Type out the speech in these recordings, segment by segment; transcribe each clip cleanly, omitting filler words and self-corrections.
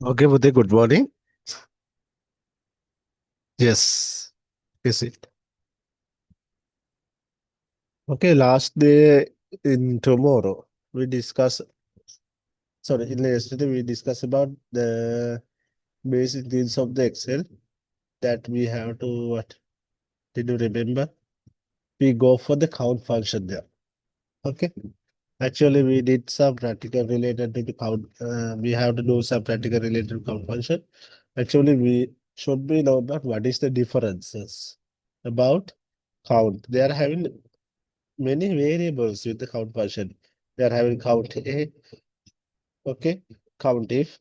Okay, Budhi, good morning. Yes, is it? Okay, last day in tomorrow, we discuss, sorry, in yesterday we discussed about the basic things of the Excel that we have to, what, did you remember? We go for the count function there. Okay. Actually, we did some practical related to the count. We have to do some practical related to count function. Actually, we should be know about what is the differences about count. They are having many variables with the count function. They are having count A, okay, count if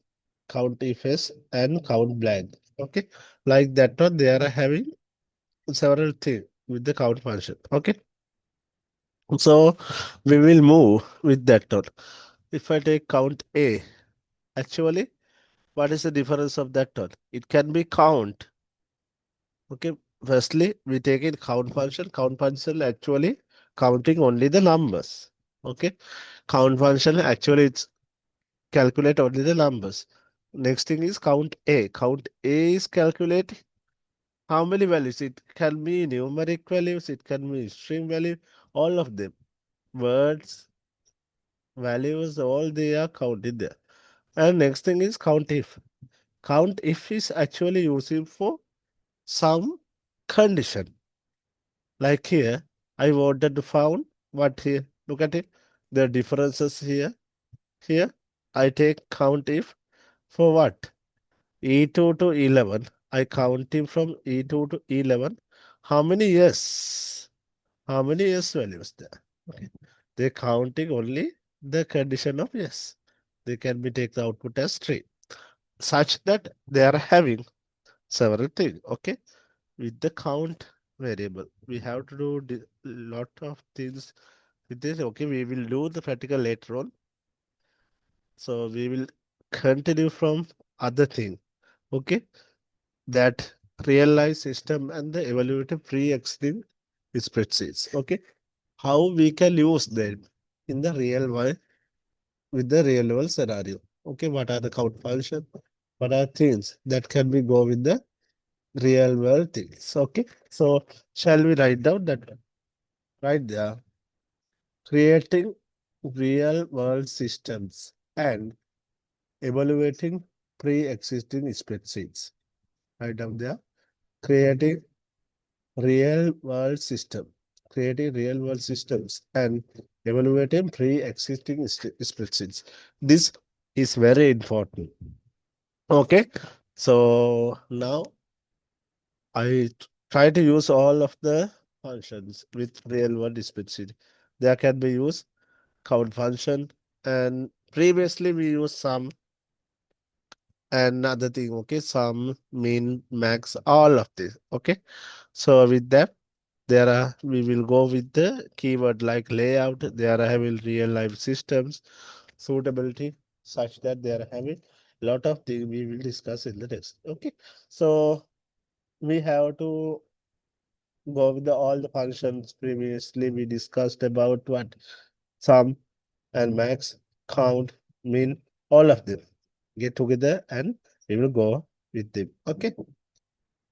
S, and count blank. Okay, like that one, they are having several things with the count function. Okay, so we will move with that one. If I take count A, actually, what is the difference of that one? It can be count. Okay, firstly, we take in count function. Count function actually counting only the numbers. Okay, count function actually it's calculate only the numbers. Next thing is count A. Count A is calculate how many values. It can be numeric values, it can be string value, all of them. Words, values, all they are counted there. And next thing is count if. Count if is actually using for some condition. Like here, I wanted to found what here. Look at it. The differences here. Here, I take count if for what? E2 to 11. I counting from E2 to 11. How many years? How many years values there? Okay. They're counting only the condition of yes. They can be take the output as 3. Such that they are having several things. Okay. With the count variable, we have to do lot of things with this. Okay. We will do the practical later on. So we will continue from other thing. Okay. That real life system and the evaluative pre-existing spreadsheets. Okay, how we can use them in the real world with the real world scenario. Okay, what are the count function? What are things that can be go with the real world things? Okay, so shall we write down that one? Right there, creating real world systems and evaluating pre-existing spreadsheets. Right down there, creating real world system, creating real world systems and evaluating pre-existing spreadsheets. This is very important. Okay, so now I try to use all of the functions with real world spreadsheet. There can be used count function, and previously we used some and other thing. Okay, some, min, max, all of this. Okay, so with that there are we will go with the keyword like layout. They are having real life systems, suitability, such that they are having lot of things we will discuss in the next. Okay, so we have to go with all the functions. Previously we discussed about what sum and max, count, min, all of them get together and we will go with them. Okay,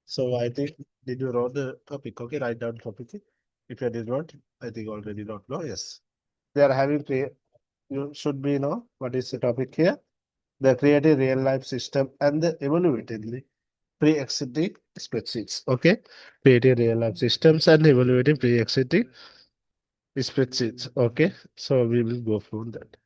so I think, did you wrote the topic? Okay, write down topic. If you did not, I think already not know. Yes. They are having you should be know what is the topic here. The creating real life system and the evaluating pre-existing spreadsheets. Okay. Creating real life systems and evaluating pre-existing spreadsheets. Okay. So we will go through that.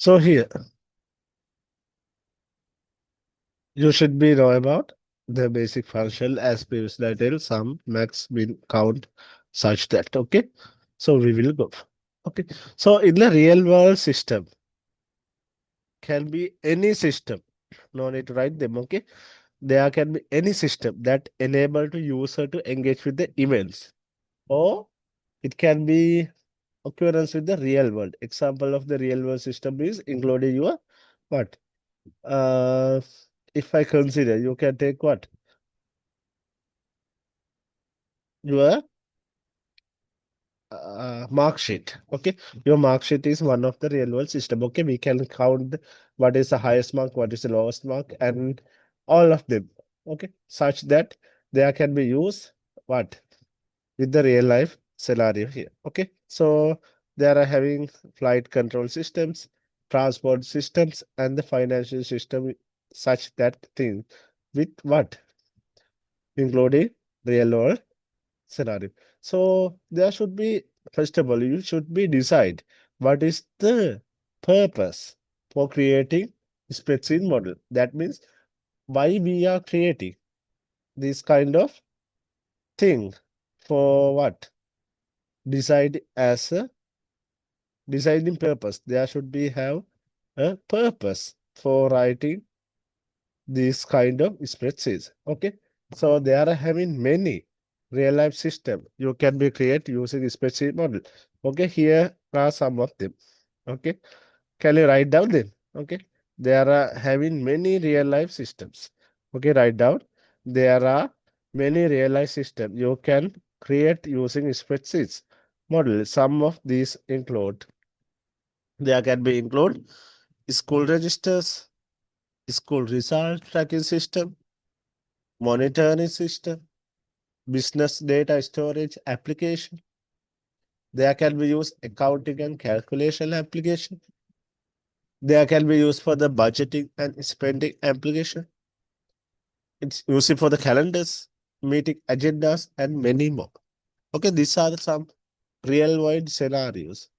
So here you should be know about the basic function as previously I tell sum, max, min, count, such that. Okay. So we will go. Okay. So in the real world system can be any system. No need to write them. Okay. There can be any system that enable to user to engage with the events, or it can be occurrence with the real world. Example of the real world system is including your what? Uh, if I consider, you can take what? your mark sheet. Okay, your mark sheet is one of the real world system. Okay, we can count what is the highest mark, what is the lowest mark, and all of them. Okay, such that there can be used what with the real life scenario here. Okay, so they are having flight control systems, transport systems, and the financial system, such that thing with what including real world scenario. So there should be, first of all, you should be decide what is the purpose for creating spreadsheet model. That means why we are creating this kind of thing, for what? Decide as a deciding purpose. There should be have a purpose for writing this kind of spreadsheets. Okay, so they are having many real life system you can be create using spreadsheet model. Okay, here are some of them. Okay, can you write down them? Okay, there are having many real life systems. Okay, write down. There are many real life system you can create using spreadsheets model. Some of these include, there can be include school registers, school result tracking system, monitoring system, business data storage application. There can be used accounting and calculation application. There can be used for the budgeting and spending application. It's used for the calendars, meeting agendas, and many more. Okay, these are some real world scenarios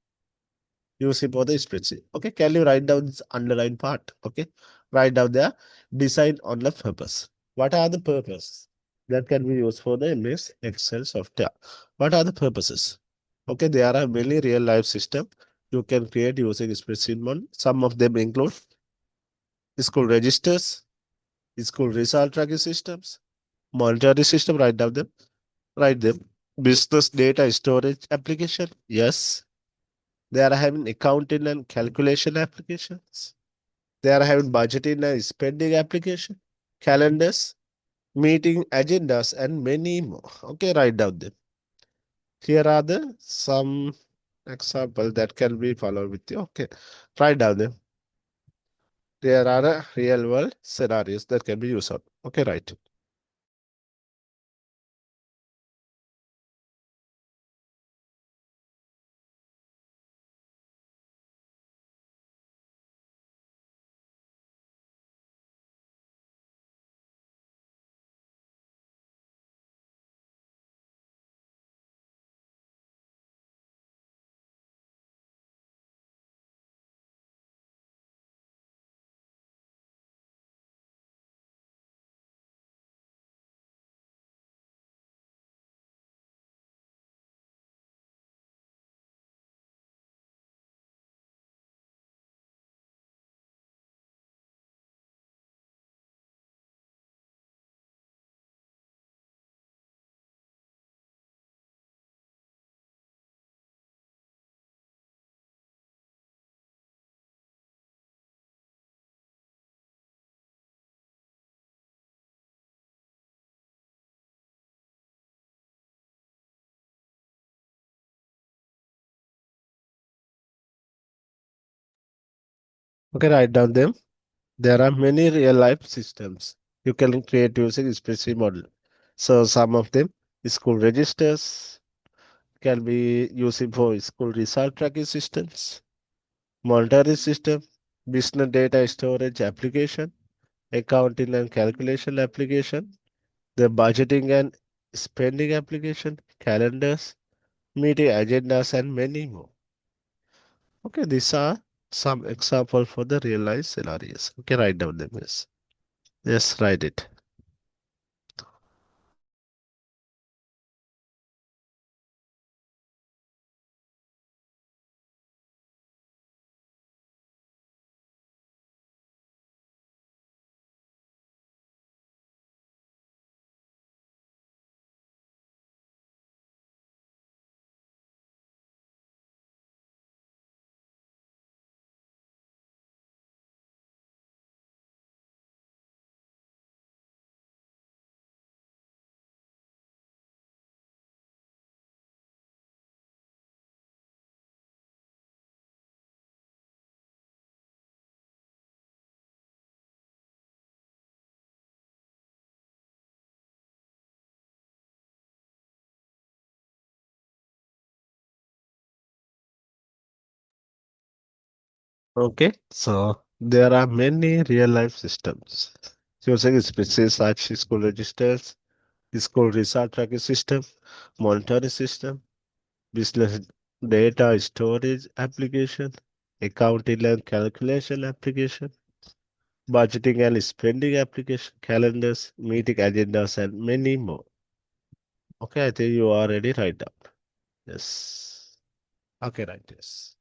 using for the spreadsheet. Okay, can you write down this underlined part? Okay, write down there. Decide on the purpose. What are the purpose that can be used for the MS Excel software? What are the purposes? Okay, there are many real life system you can create using spreadsheet model. Some of them include school registers, school result tracking systems, monetary system. Write down them. Write them. Business data storage application. Yes, they are having accounting and calculation applications. They are having budgeting and spending application, calendars, meeting agendas, and many more. Okay, write down them. Here are the some example that can be followed with you. Okay, write down them. There are real world scenarios that can be used on. Okay, right. Okay, write down them. There are many real life systems you can create using spreadsheet model. So some of them, school registers can be using for school result tracking systems, monetary system, business data storage application, accounting and calculation application, the budgeting and spending application, calendars, meeting agendas, and many more. Okay, these are some example for the real life scenarios. Okay, write down them. Yes, yes, write it. Okay, so there are many real life systems using spreadsheets such as school registers, school result tracking system, monitoring system, business data storage application, accounting and calculation application, budgeting and spending application, calendars, meeting agendas, and many more. Okay, I think you are ready right now. Yes. Okay, right. Yes.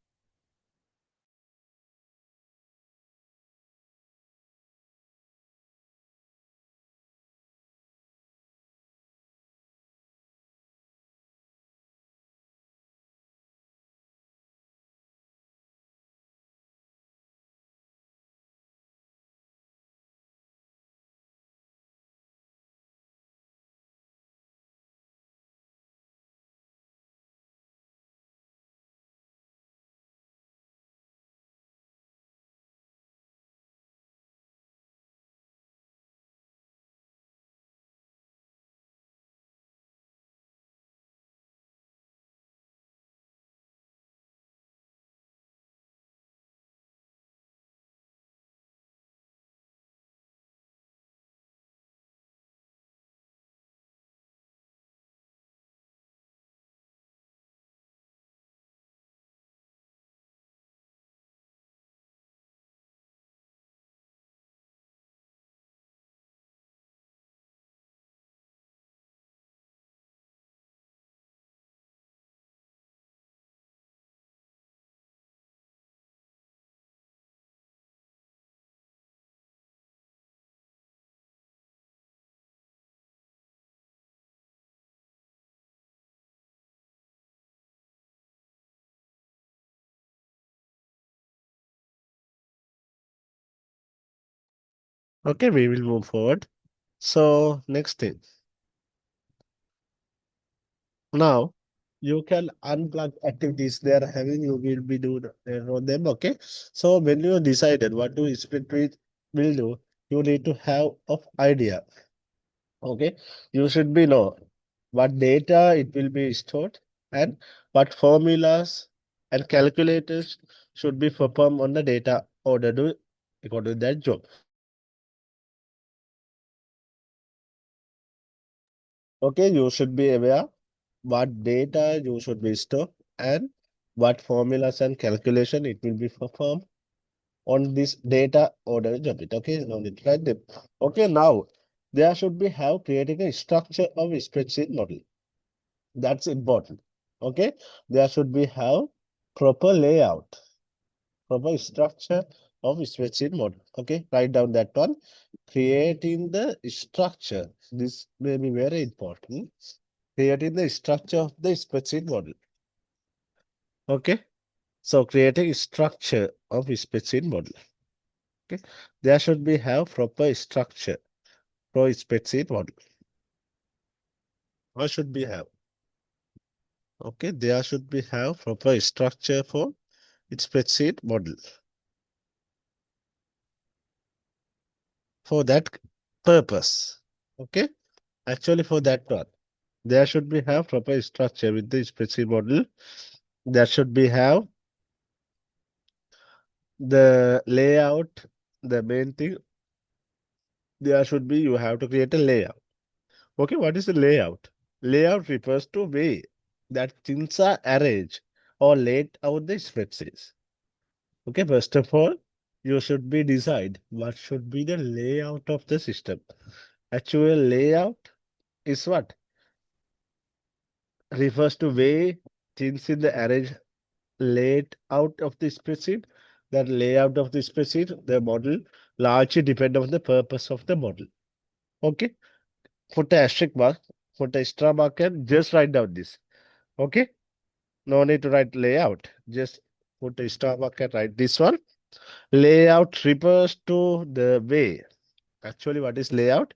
Okay, we will move forward. So, next thing. Now, you can unplug activities they are having, you will be doing on them. Okay. So, when you decided what to split will do, you need to have of idea. Okay. You should be know what data it will be stored and what formulas and calculators should be performed on the data order to according to that job. Okay, you should be aware what data you should be stored and what formulas and calculation it will be performed on this data order job. Okay, now let's write them. Okay, now there should be have creating a structure of a spreadsheet model. That's important. Okay, there should be have proper layout, proper structure of spreadsheet model. Okay, write down that one. Creating the structure. This may be very important. Creating the structure of the spreadsheet model. Okay. So creating structure of spreadsheet model. Okay. There should be have proper structure for spreadsheet model. What should be have? Okay. There should be have proper structure for spreadsheet model. For that purpose. Okay. Actually for that one. There should be have proper structure with the spreadsheet model. There should be have the layout, the main thing. There should be you have to create a layout. Okay, what is the layout? Layout refers to way that things are arranged or laid out the spreadsheets. Okay, first of all, you should be decide what should be the layout of the system. Actual layout is what? Refers to way things in the arrange laid out of the spreadsheet. That layout of the spreadsheet, the model largely depend on the purpose of the model. Okay, put the asterisk mark, put the extra marker, just write down this. Okay. No need to write layout. Just put a star mark and write this one. Layout refers to the way. Actually, what is layout?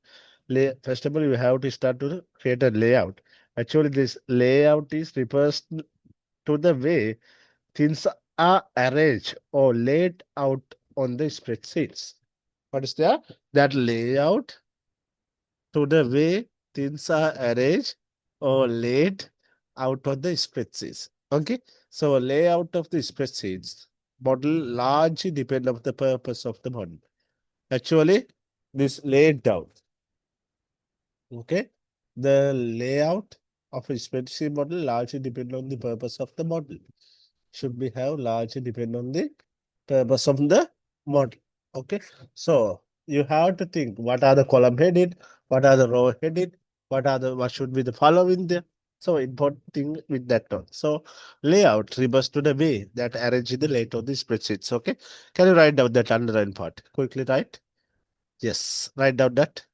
First of all, you have to start to create a layout. Actually, this layout is refers to the way things are arranged or laid out on the spreadsheets. What is there? That layout to the way things are arranged or laid out on the spreadsheets. Okay, so layout of the spreadsheets. model largely depend on the purpose of the model. Actually, this laid down. Okay. The layout of a spreadsheet model largely depend on the purpose of the model. Should be have largely depend on the purpose of the model. Okay. So you have to think what are the column headed, what are the row headed, what should be the following there. So important thing with that one. So layout refers to the way that arrange the layout of the spreadsheets. Okay. Can you write down that underline part? Quickly write. Yes, write down that.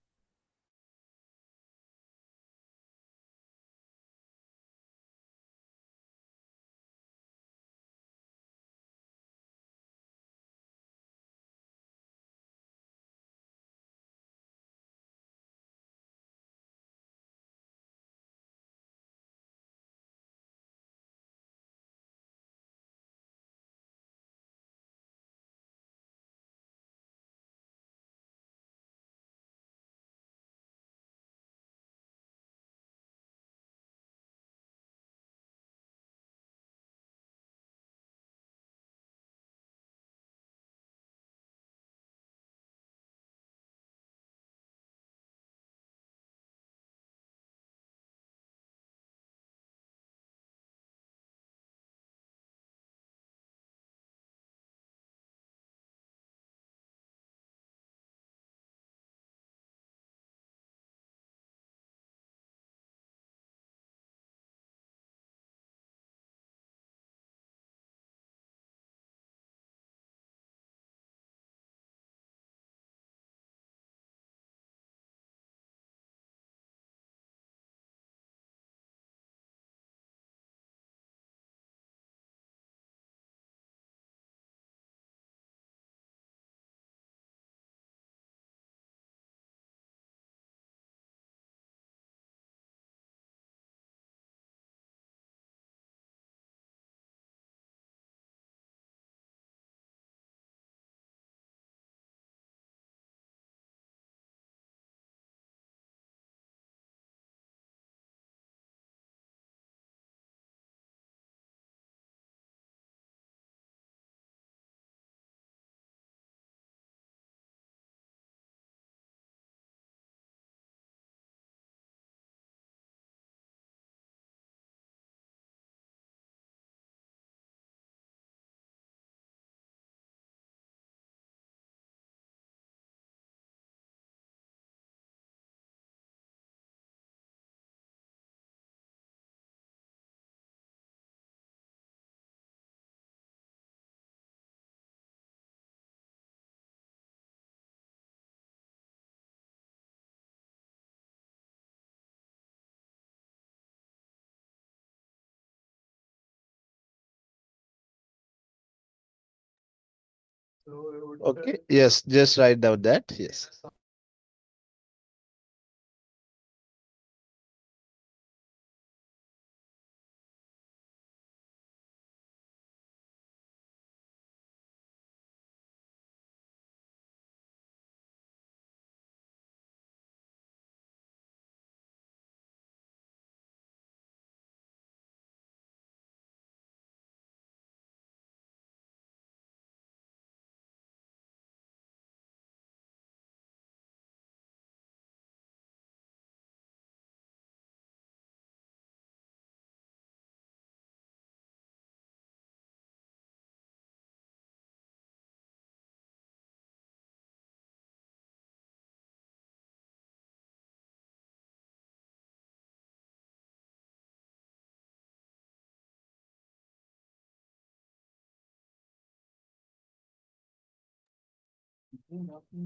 Okay. Yes, just write down that. Yes.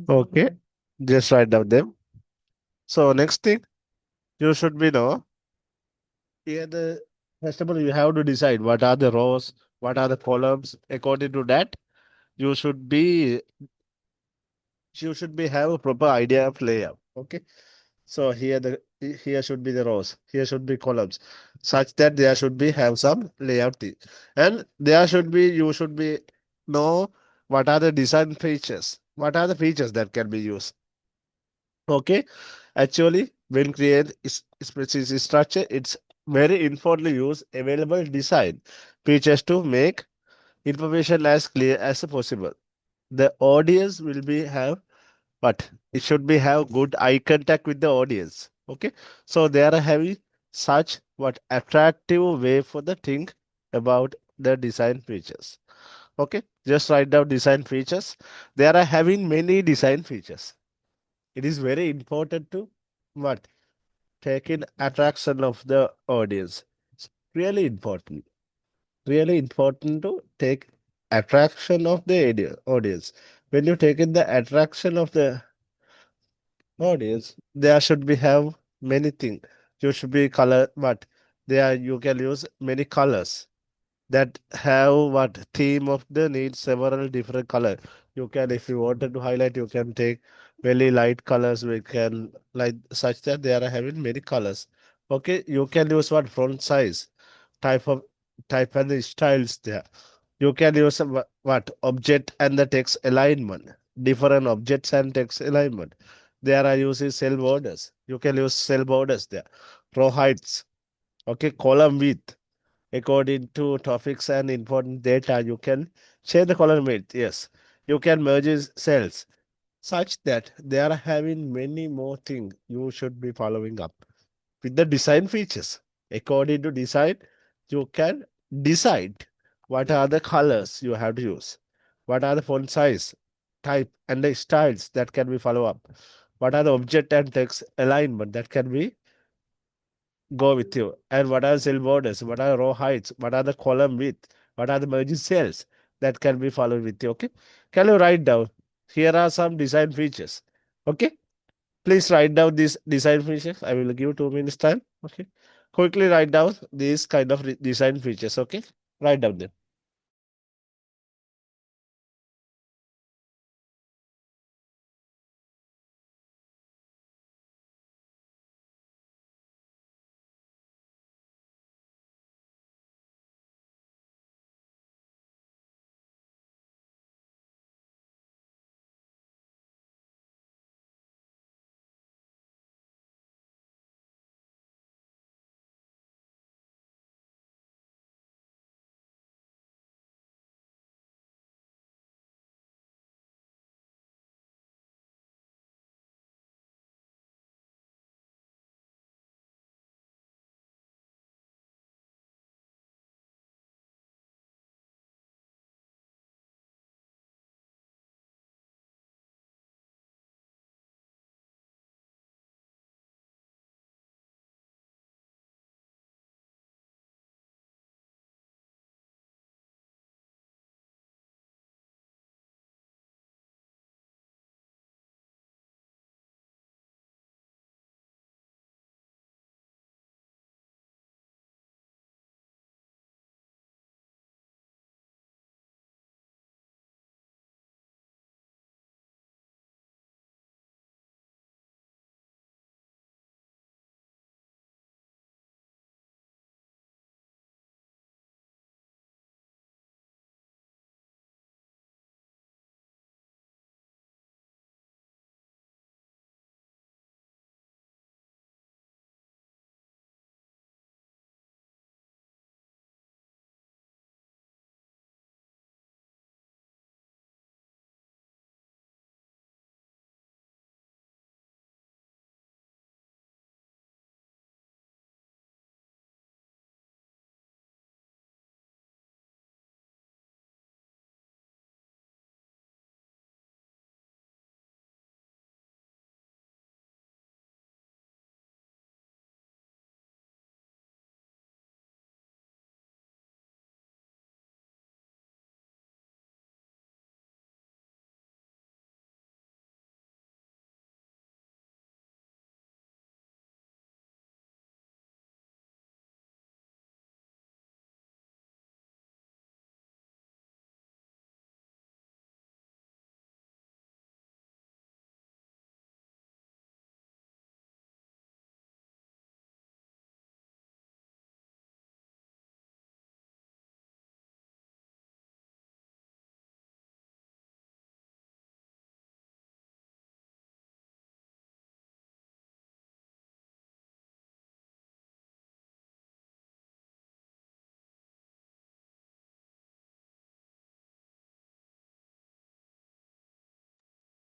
Okay. Just write down them. So next thing you should be know here the first of all you have to decide what are the rows, what are the columns. According to that, you should be have a proper idea of layout. Okay. So here should be the rows, here should be columns, such that there should be have some layout thing. And there should be you should be know what are the design features, what are the features that can be used. Okay. Actually, when create spreadsheet structure, it's very importantly use available design features to make information as clear as possible. The audience will be have but it should be have good eye contact with the audience. Okay, so they are having such what attractive way for the think about the design features. Okay, just write down design features. They are having many design features. It is very important to what take in attraction of the audience. It's really important to take attraction of the audience. When you take in the attraction of the audience, there should be have many things. You should be color, but there you can use many colors that have what theme of the need several different color. You can, if you wanted to highlight, you can take very light colors. We can like such that they are having many colors. Okay, you can use what font size, type of type and the styles there. You can use what object and the text alignment, different objects and text alignment. There are using cell borders. You can use cell borders there. Row heights. Okay, column width according to topics and important data. You can change the column width. Yes, you can merge cells such that they are having many more things you should be following up with the design features. According to design, you can decide what are the colors you have to use, what are the font size, type, and the styles that can be follow up, what are the object and text alignment that can be go with you, and what are cell borders, what are row heights, what are the column width, what are the merging cells that can be followed with you. Okay, can you write down? Here are some design features. Okay, please write down these design features. I will give 2 minutes time. Okay. Quickly write down these kind of design features. Okay. Write down them.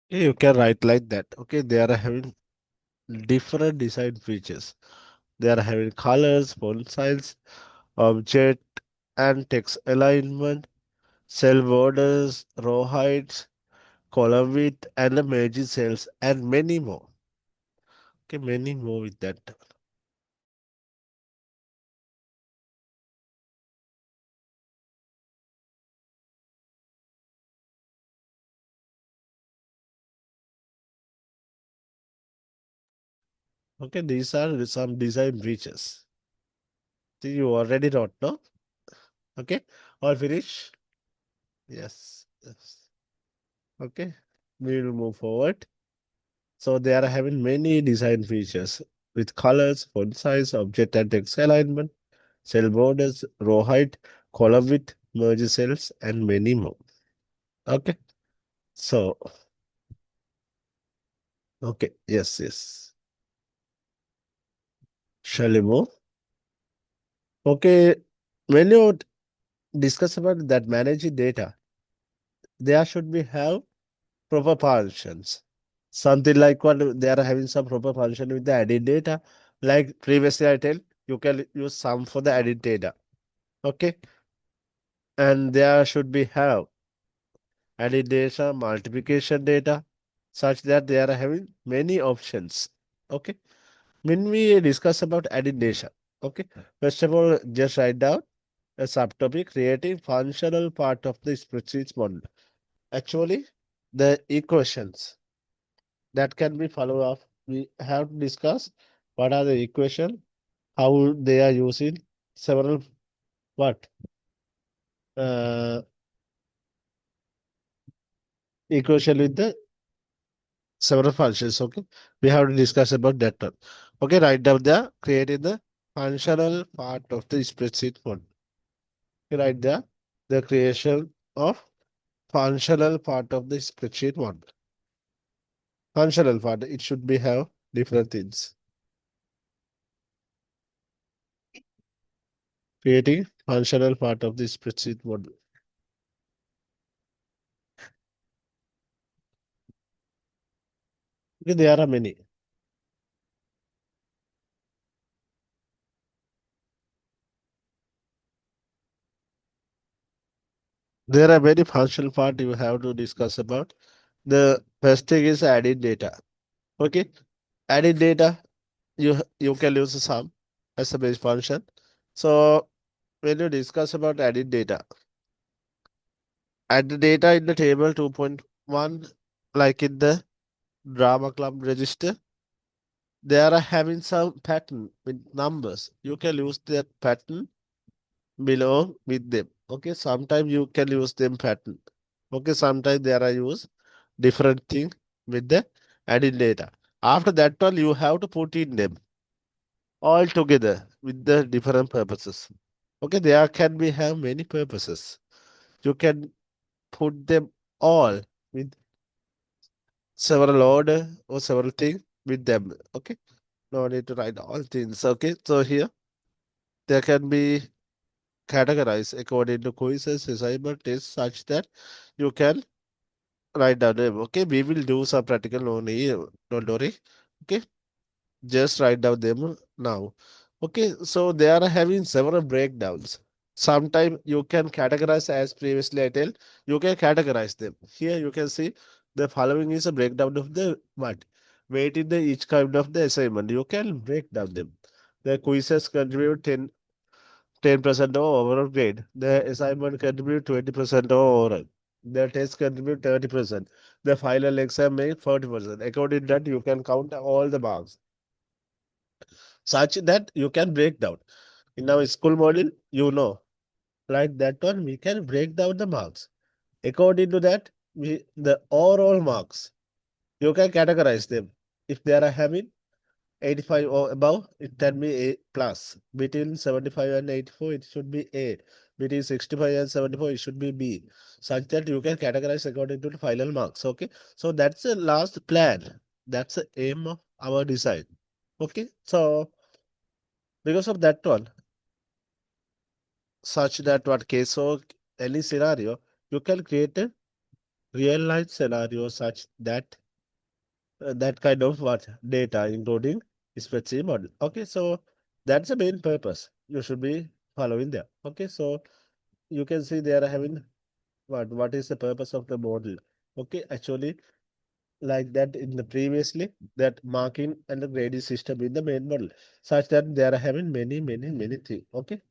You can write like that. Okay, they are having different design features. They are having colors, font size, object and text alignment, cell borders, row heights, column width, and the merging cells, and many more. Okay, many more with that. Okay, these are some design features. See, you already wrote, no? Okay, all finish? Yes, yes. Okay, we will move forward. So they are having many design features with colors, font size, object and text alignment, cell borders, row height, column width, merge cells, and many more. Okay. So, okay. Yes, yes. Shall we move? Okay. When you discuss about that managing data, there should be have proper functions. Something like what they are having some proper function with the added data. Like previously I tell you can use sum for the added data. Okay. And there should be have added data, multiplication data, such that they are having many options. Okay. When we discuss about added data, okay. First of all, just write down a subtopic creating functional part of the spreadsheet model. Actually, the equations that can be followed up. We have to discuss what are the equation, how they are using several what uh, equation with the several functions. Okay, we have to discuss about that one. Okay, write down there creating the functional part of the spreadsheet model. Okay, write there the creation of functional part of the spreadsheet model. Functional part it should be have different things. Creating functional part of the spreadsheet model. Okay, there are many. There are many functional part you have to discuss about. The first thing is added data. Okay, added data you can use sum as a base function. So when you discuss about add the data in the table 2.1, like in the drama club register, they are having some pattern with numbers. You can use that pattern below with them. Okay, sometimes you can use them pattern. Okay, sometimes there are use different thing with the added data. After that one, you have to put in them all together with the different purposes. Okay, there can be have many purposes. You can put them all with several order or several things with them. Okay, no need to write all things. Okay, so here there can be categorized according to quizzes, assignment, tests, such that you can write down them. Okay, we will do some practical only. Don't worry. Okay, just write down them now. Okay, so they are having several breakdowns. Sometimes you can categorize as previously I tell, you can categorize them. Here you can see the following is a breakdown of the what? Weight in the each kind of the assignment. You can break down them. The quizzes contribute 10% of overall grade. The assignment contribute 20% of overall. The test contribute 30%. The final exam make 40%. According to that, you can count all the marks such that you can break down. In our school model, you know, like that one, we can break down the marks. According to that, the overall marks, you can categorize them. If they are having 85 or above, it can be A plus. Between 75 and 84, it should be A. Between 65 and 74, it should be B. Such that you can categorize according to the final marks. Okay. So that's the last plan. That's the aim of our design. Okay. So because of that one, such that what case or any scenario, you can create it real life scenarios such that that kind of what data, including spreadsheet model. Okay, so that's the main purpose you should be following there. Okay, so you can see they are having what is the purpose of the model. Okay, actually, like that in the previously, that marking and the grading system in the main model, such that they are having many things. Okay,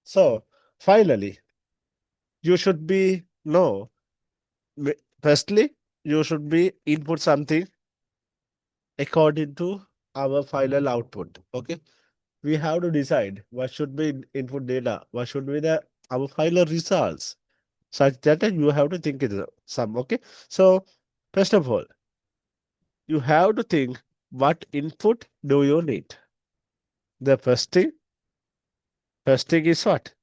so finally, you should be no. Firstly, you should be input something according to our final output. Okay, we have to decide what should be input data, what should be the our final results, such that you have to think it some. Okay, so first of all, you have to think what input do you need. The first thing is what?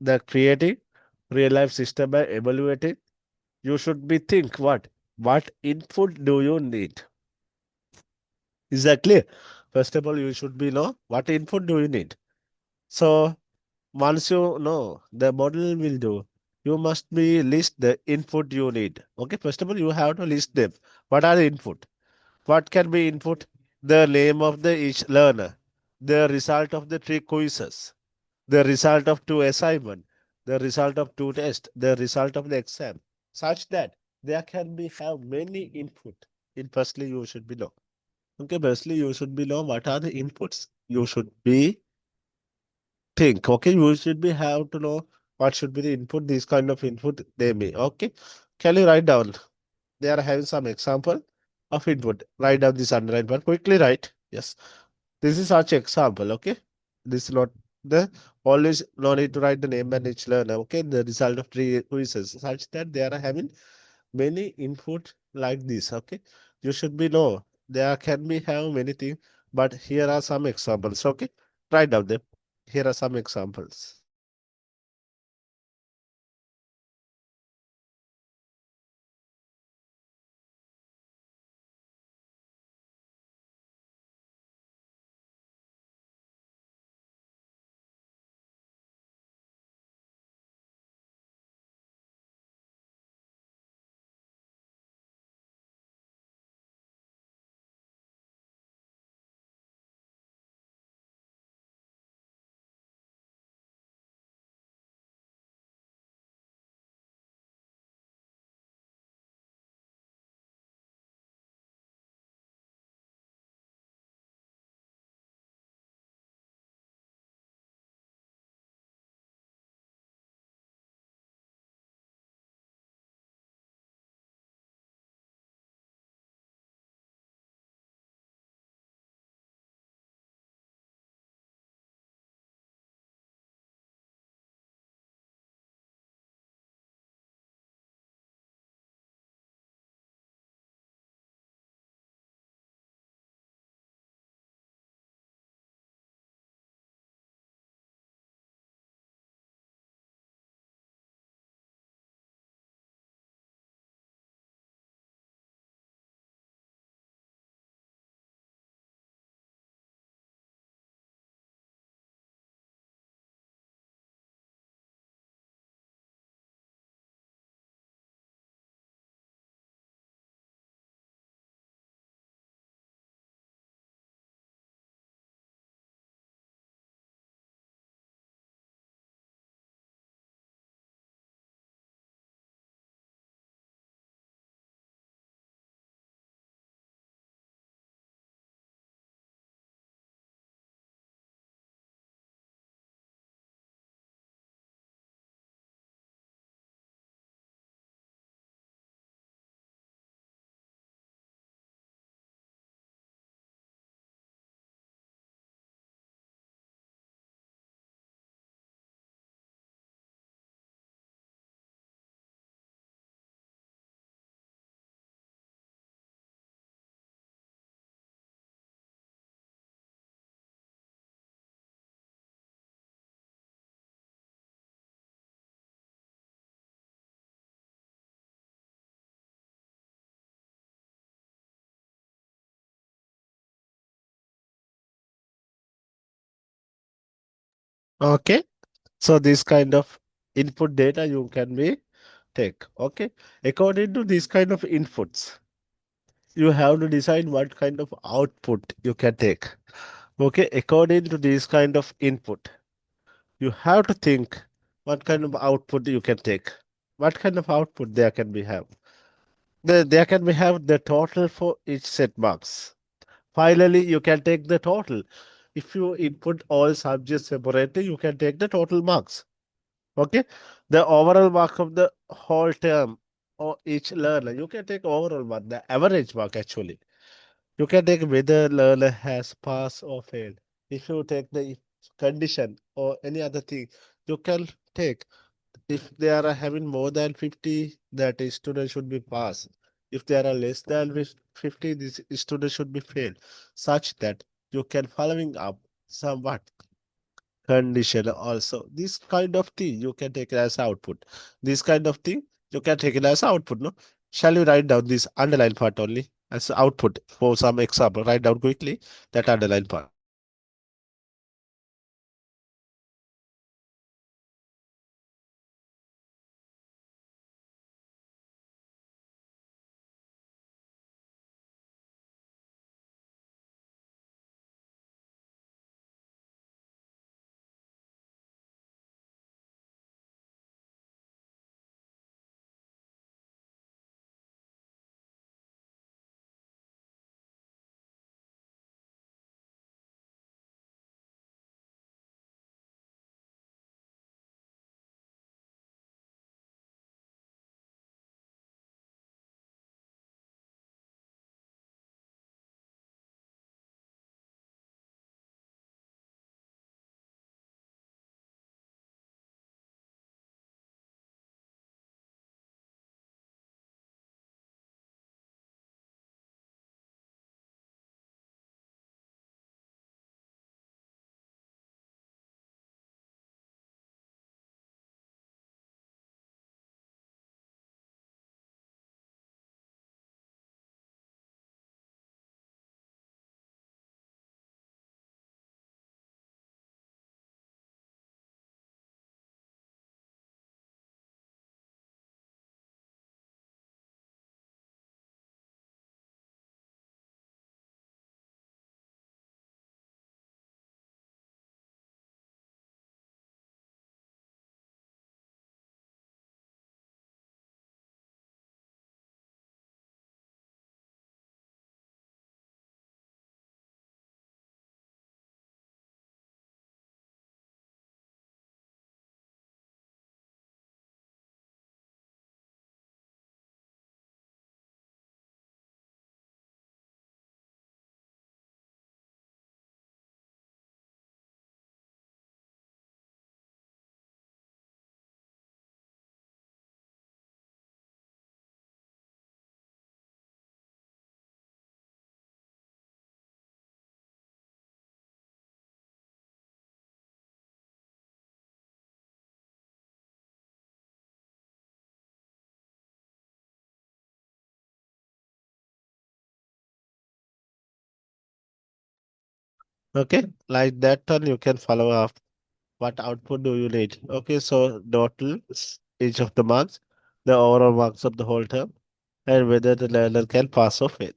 The creating real life system by evaluating. You should be think what input do you need. Is that clear? First of all, you should be know what input do you need. So once you know the model will do, you must be list the input you need. Okay, first of all, you have to list them. What are the input? What can be input? The name of the each learner, the result of the three quizzes, the result of two assignment, the result of two tests, the result of the exam, such that there can be have many input. In firstly, you should be know. Okay, firstly, you should be know what are the inputs. You should be think. Okay, you should be have to know what should be the input. This kind of input they may. Okay, can you write down? They are having some example of input. Write down this underline one. Quickly write. Yes. This is such example, okay? This is not the always no need to write the name and each learner, okay? The result of three quizzes such that they are having many input like this, okay? You should be know there can be have many things, but here are some examples, okay? Write down them. Here are some examples. Okay, so this kind of input data you can be take. Okay. According to these kind of inputs, you have to decide what kind of output you can take. Okay. According to these kind of input, you have to think what kind of output you can take. What kind of output there can be have. There can be have the total for each set marks. Finally, you can take the total. If you input all subjects separately, you can take the total marks. Okay, the overall mark of the whole term or each learner, you can take overall mark, the average mark actually. You can take whether learner has passed or failed. If you take the condition or any other thing, you can take. If they are having more than 50, that is student should be passed. If there are less than 50, this student should be failed. Such that you can following up somewhat condition also. This kind of thing you can take it as output. This kind of thing you can take it as output, no? Shall you write down this underline part only as output for some example? Write down quickly that underline part. Okay, like that one you can follow up. What output do you need? Okay, so total each of the marks, the overall marks of the whole term, and whether the learner can pass or fail.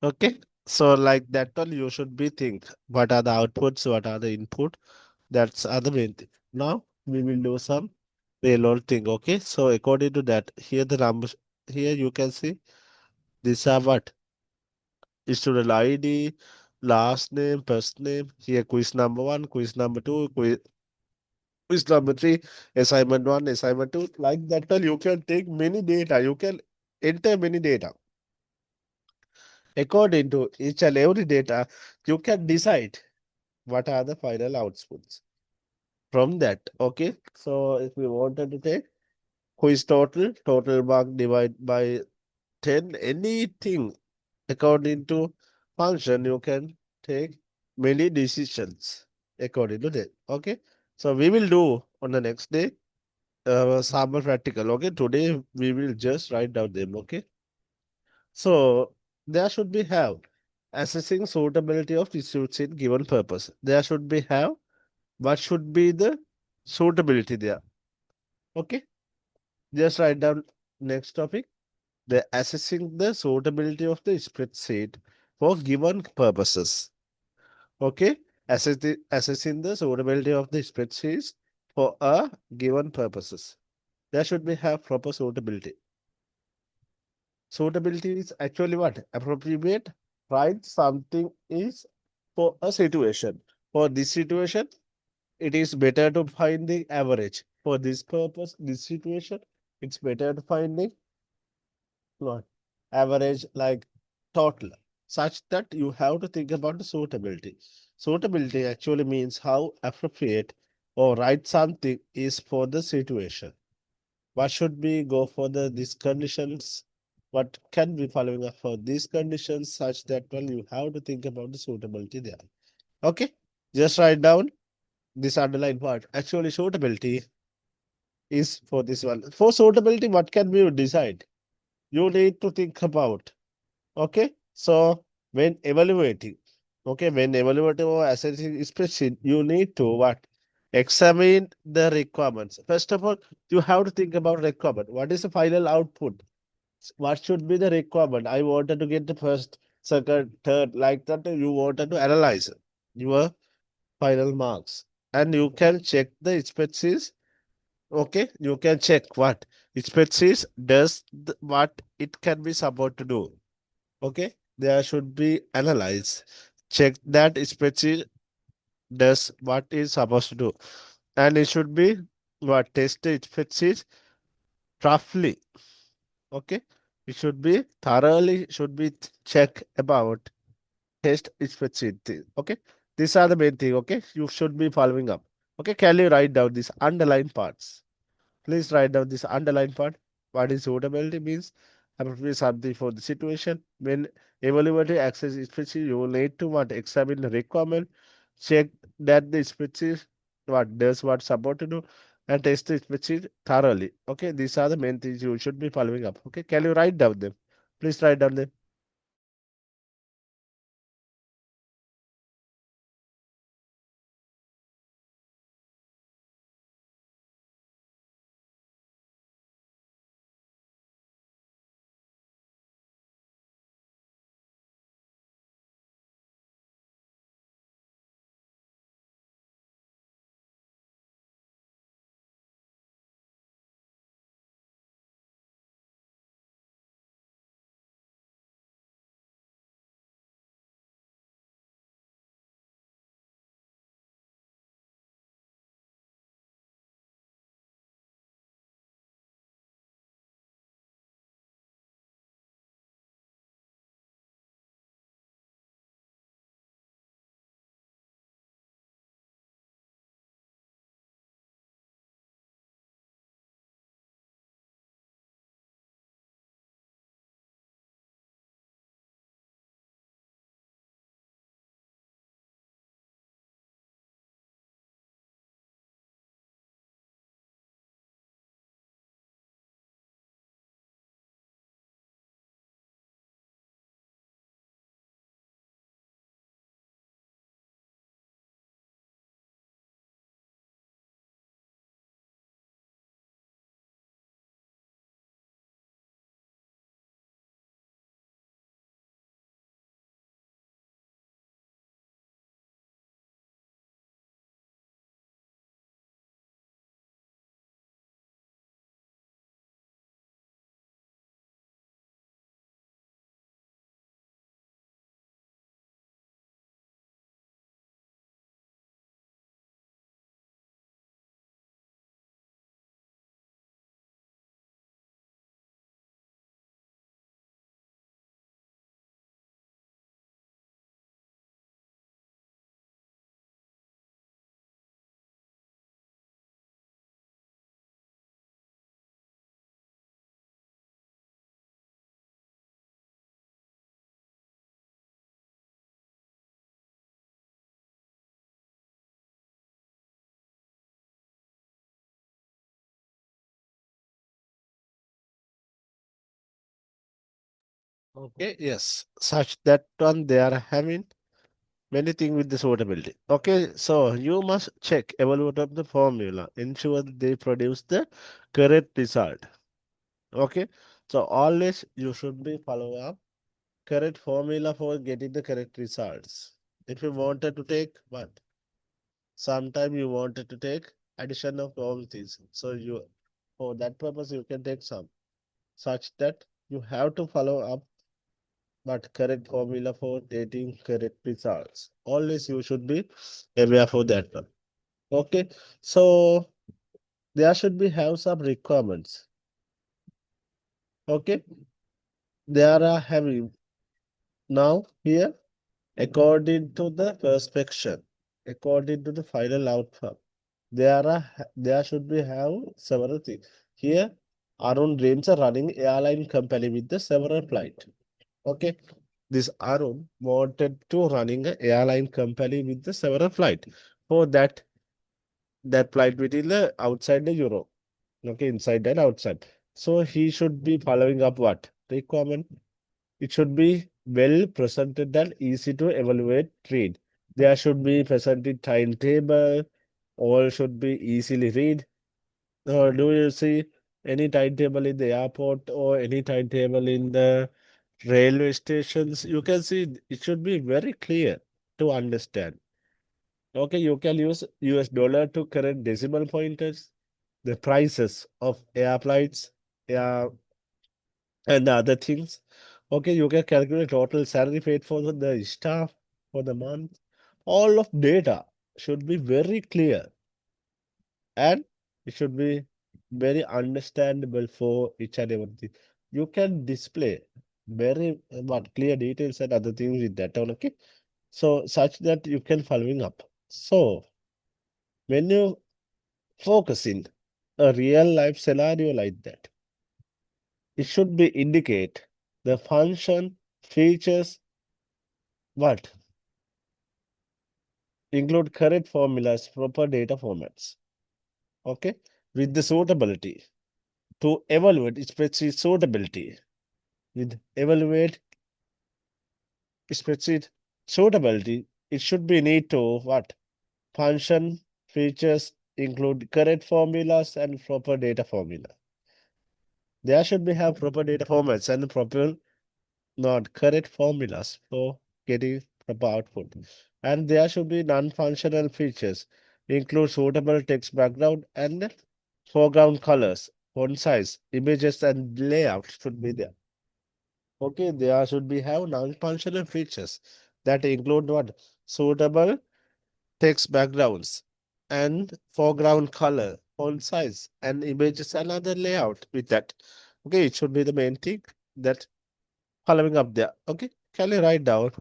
Okay, so like that one you should be think what are the outputs, what are the input. That's other main thing. Now we will do some payload thing. Okay, so according to that, here the numbers here you can see these are what student ID, last name, first name. Here quiz number one, quiz number two, quiz number three, assignment one, assignment two. Like that one, you can take many data. You can enter many data. According to each and every data, you can decide what are the final outputs from that. Okay, so if we wanted to take quiz total mark divide by 10, anything according to function, you can take many decisions according to that. Okay. So we will do on the next day sample practical. Okay. Today we will just write down them. Okay. So there should be have assessing suitability of disputes in given purpose. There should be have what should be the suitability there. Okay. Just write down next topic. The assessing the suitability of the spreadsheet for given purposes. Okay. Assessing the suitability of the spreadsheets for a given purposes. There should be have proper suitability. Suitability is actually what? Appropriate, right? Something is for a situation. For this situation, it is better to find the average. For this purpose, this situation, it's better to find the what? Average like total, such that you have to think about the suitability. Suitability actually means how appropriate or right something is for the situation. What should be go for these conditions? What can be following up for these conditions such that well you have to think about the suitability there. Okay, just write down this underline part. Actually, suitability is for this one. For suitability, what can we decide? You need to think about. Okay, so when evaluating, when evaluating or assessing spreadsheet, you need to what? Examine the requirements. First of all, you have to think about requirement. What is the final output? What should be the requirement? I wanted to get the first, second, third, like that. You wanted to analyze your final marks, and you can check the spreadsheets. Okay, you can check what spreadsheets does what it can be supposed to do. Okay, there should be analyze. Check that spreadsheet does what is supposed to do, and it should be what test the spreadsheet roughly. Okay, it should be thoroughly should be check about test spreadsheet thing. Okay, these are the main thing. Okay, you should be following up. Okay, can you write down these underlined parts? Please write down this underlined part. What is suitability means? Appropriate something for the situation. When evaluating access spreadsheet, you will need to what examine the requirement, check that the spreadsheet what does what support to do, and test the spreadsheet thoroughly. Okay, these are the main things you should be following up. Okay, can you write down them? Please write down them. Okay, yes, such that one they are having many things with the suitability. Okay, so you must check, evaluate of the formula, ensure that they produce the correct result. Okay, so always you should be follow up correct formula for getting the correct results. If you wanted to take what? Sometime you wanted to take addition of all these. So you for that purpose you can take some such that you have to follow up but correct formula for getting correct results. Always you should be aware for that one. Okay, so there should be have some requirements. Okay, there are having now here according to the perspection, according to the final outcome. There should be have several things. Here, Arun dreams are running airline company with the several flight. Okay, this Arun wanted to running a airline company with the several flight. For that, that flight within the outside the Europe. Okay, inside and outside. So he should be following up what requirement. It should be well presented and easy to evaluate read. There should be presented timetable. All should be easily read. Do you see any timetable in the airport or any timetable in the railway stations? You can see it should be very clear to understand. Okay, you can use US dollar to correct decimal pointers, the prices of air flights, air and the other things. Okay, you can calculate total salary paid for the staff for the month. All of data should be very clear and it should be very understandable for each and everything. You can display very what clear details and other things with that one, okay? So such that you can following up. So when you focus in a real life scenario like that, it should be indicate the function, features, what include correct formulas, proper data formats. Okay, with the suitability to evaluate spreadsheet suitability with evaluate spreadsheet suitability, it should be need to what function features include correct formulas and proper data formula. There should be have proper data formats and proper not correct formulas for getting proper output. And there should be non-functional features include suitable text background and foreground colors, font size, images and layout should be there. Okay, there should be have non-functional features that include what suitable text backgrounds and foreground color, font size, and images and other layout with that. Okay, it should be the main thing that following up there. Okay, can you write down?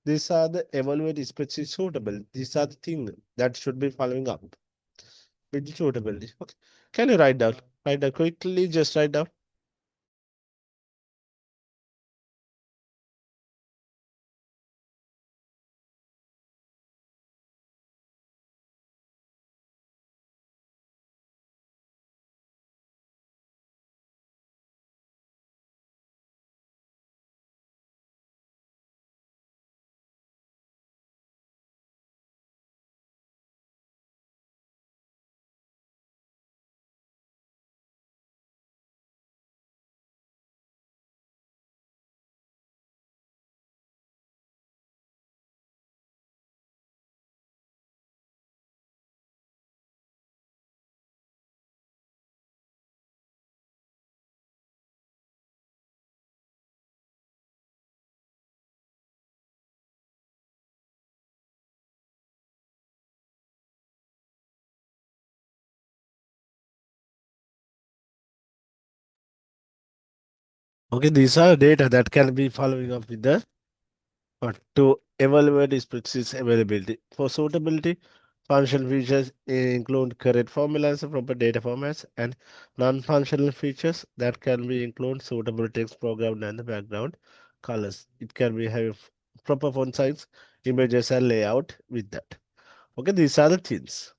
These are the evaluate spreadsheet suitable. These are the things that should be following up with the suitability. Okay, can you write down? Write down quickly. Just write down. Okay, these are data that can be following up with the to evaluate spreadsheets availability. For suitability, functional features include correct formulas, proper data formats, and non-functional features that can be include suitable text background and the background colors. It can be have proper font size, images, and layout with that. Okay, these are the things.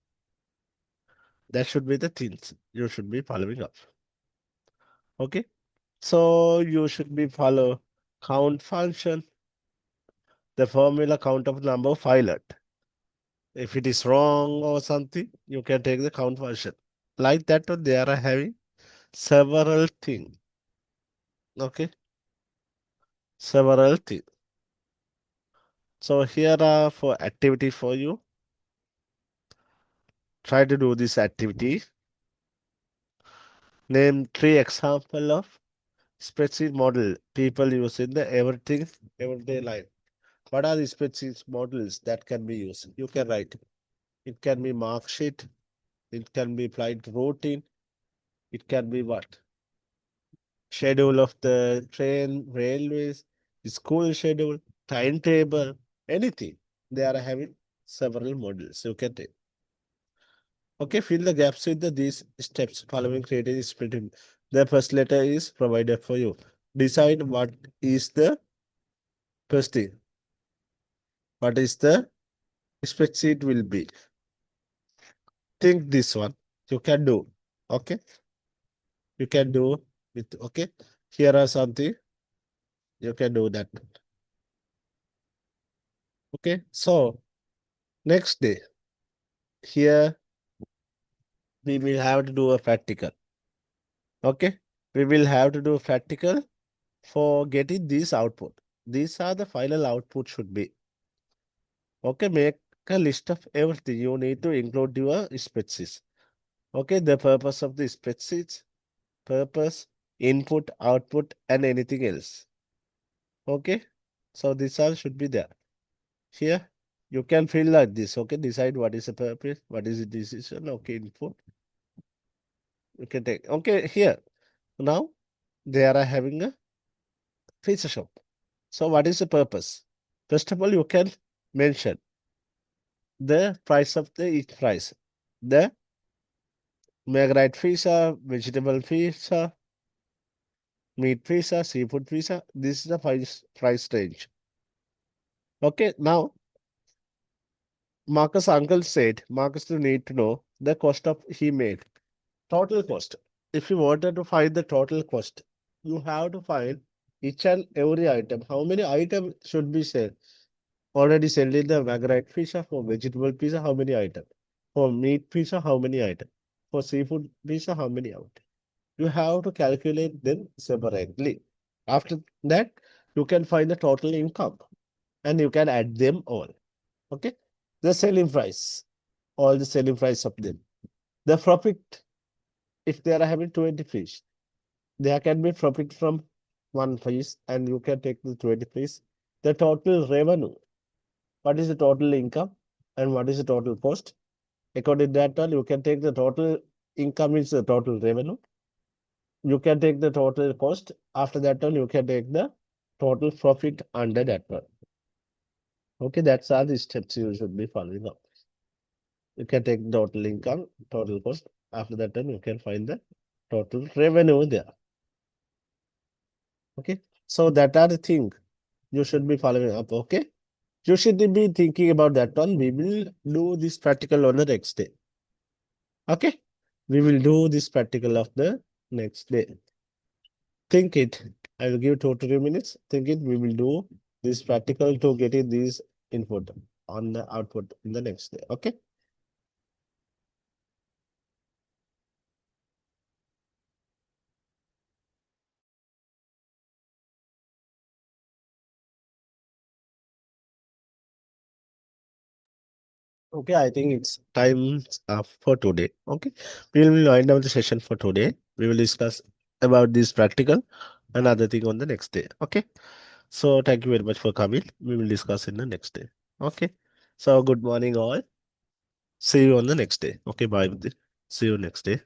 That should be the things you should be following up. Okay, so you should be follow count function, the formula count of number of pilot. If it is wrong or something, you can take the count function. Like that, they are having several things. Okay, several things. So here are for activity for you. Try to do this activity. Name 3 example of spreadsheet model people use in the everyday life. What are the spreadsheet models that can be used? You can write. It can be mark sheet. It can be flight routine. It can be what? Schedule of the train, railways, school schedule, timetable, anything. They are having several models. You can take. Okay, fill the gaps with these steps following creating spreadsheet. The first letter is provided for you. Decide what is the first thing. What is the spreadsheet will be. Think this one. You can do. Okay. You can do with okay. Here are something. You can do that. Okay. So next day, here we will have to do a practical. Okay. We will have to do a practical for getting this output. These are the final output should be. Okay. Make a list of everything you need to include your spreadsheets. Okay. The purpose of the spreadsheets, purpose, input, output, and anything else. Okay. So this all should be there. Here, you can fill like this. Okay. Decide what is the purpose, what is the decision. Okay. Input. You can take. Okay. Here. Now, they are having a feature shop. So what is the purpose? First of all, you can mention the price of the each price. The Margarite pizza, vegetable pizza, meat pizza, seafood pizza. This is the price range. Okay. Now, Marcus' uncle said Marcus to need to know the cost of he made. Total cost. If you wanted to find the total cost, you have to find each and every item. How many items should be sold? Already sold in the Margarite pizza, for vegetable pizza, how many items? For meat pizza, how many items? For seafood pizza, how many items? You have to calculate them separately. After that, you can find the total income and you can add them all. Okay. The selling price, all the selling price of them. The profit, if they are having 20 fish, there can be profit from one fish and you can take the 20 fish. The total revenue, what is the total income and what is the total cost? According to that one, you can take the total income is the total revenue. You can take the total cost. After that one, you can take the total profit under that one. Okay, that's all the steps you should be following up. You can take total income, total cost. After that one, you can find the total revenue there. Okay, so that are the thing you should be following up. Okay, you should be thinking about that one. We will do this practical on the next day. Okay, we will do this practical of the next day. Think it. I will give 2 to 3 minutes. Think it. We will do this practical to get it this input on the output in the next day. Okay. Okay, I think it's time for today. Okay, we will wind down the session for today. We will discuss about this practical and other thing on the next day. Okay, so thank you very much for coming. We will discuss in the next day. Okay, so good morning all. See you on the next day. Okay, bye. See you next day.